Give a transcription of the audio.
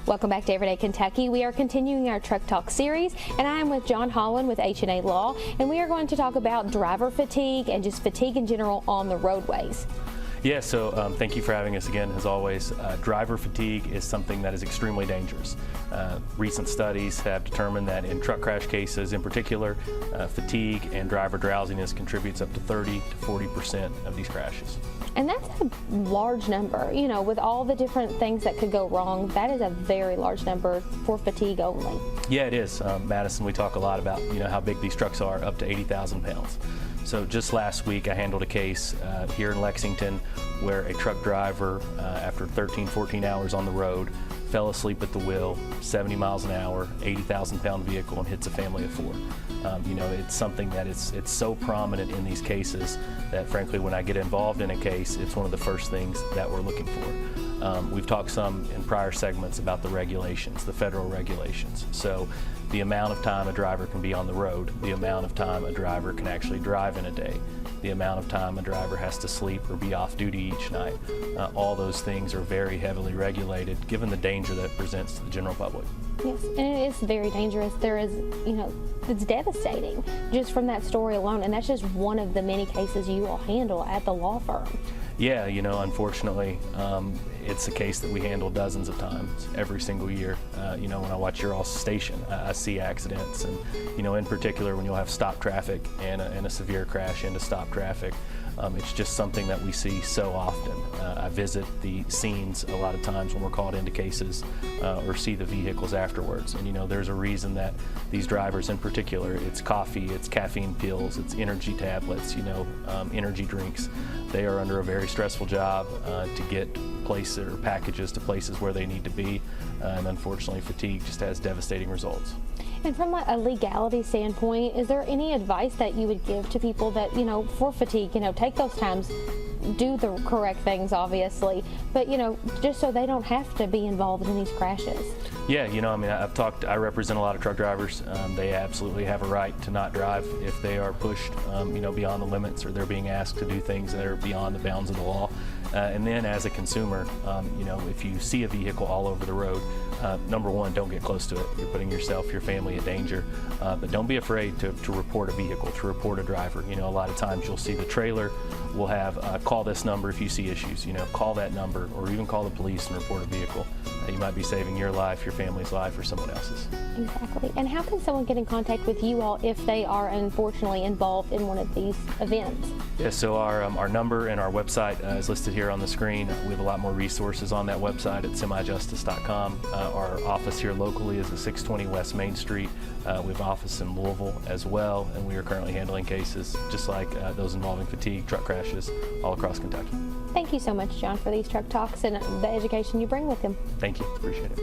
Welcome back to Everyday Kentucky. We are continuing our Truck Talk series, and I am with John Hollan with H&A Law, and we are going to talk about driver fatigue and just fatigue in general on the roadways. Yeah, so thank you for having us again, as always. Driver fatigue is something that is extremely dangerous. Recent studies have determined that in truck crash cases in particular, fatigue and driver drowsiness contributes up to 30 to 40% of these crashes. And that's a large number. You know, with all the different things that could go wrong, that is a very large number for fatigue only. Yeah, it is. Madison, we talk a lot about, how big these trucks are, up to 80,000 pounds. So just last week I handled a case here in Lexington where a truck driver, after 13, 14 hours on the road, fell asleep at the wheel, 70 miles an hour, 80,000 pound vehicle, and hits a family of four. It's something that it's so prominent in these cases that frankly when I get involved in a case, it's one of the first things that we're looking for. We've talked some in prior segments about the regulations, the federal regulations. So the amount of time a driver can be on the road, the amount of time a driver can actually drive in a day, the amount of time a driver has to sleep or be off duty each night. All those things are very heavily regulated given the danger that it presents to the general public. Yes, and it is very dangerous. There is, it's devastating just from that story alone, and that's just one of the many cases you will handle at the law firm. Yeah, unfortunately, it's a case that we handle dozens of times every single year. When I watch your all's station, I see accidents, and in particular when you'll have stop traffic and a severe crash into stop traffic. It's just something that we see so often. I visit the scenes a lot of times when we're called into cases or see the vehicles afterwards. And there's a reason that these drivers in particular, it's coffee, it's caffeine pills, it's energy tablets, energy drinks. They are under a very stressful job to get places or packages to places where they need to be. And unfortunately, fatigue just has devastating results. And from a legality standpoint, is there any advice that you would give to people that, for fatigue, take those times, do the correct things, obviously, but, just so they don't have to be involved in these crashes? Yeah, I represent a lot of truck drivers. They absolutely have a right to not drive if they are pushed, beyond the limits, or they're being asked to do things that are beyond the bounds of the law. And then as a consumer, if you see a vehicle all over the road, number one, don't get close to it. You're putting yourself, your family at danger. But don't be afraid to report a vehicle, to report a driver. A lot of times you'll see the trailer will have call this number if you see issues. Call that number, or even call the police and report a vehicle. You might be saving your life, your family's life, or someone else's. Exactly. And how can someone get in contact with you all if they are unfortunately involved in one of these events? Yeah, so our number and our website is listed here on the screen. We have a lot more resources on that website at semijustice.com. Our office here locally is at 620 West Main Street. We have an office in Louisville as well, and we are currently handling cases just like those involving fatigue, truck crashes, all across Kentucky. Thank you so much, John, for these truck talks and the education you bring with them. Thank you. Appreciate it.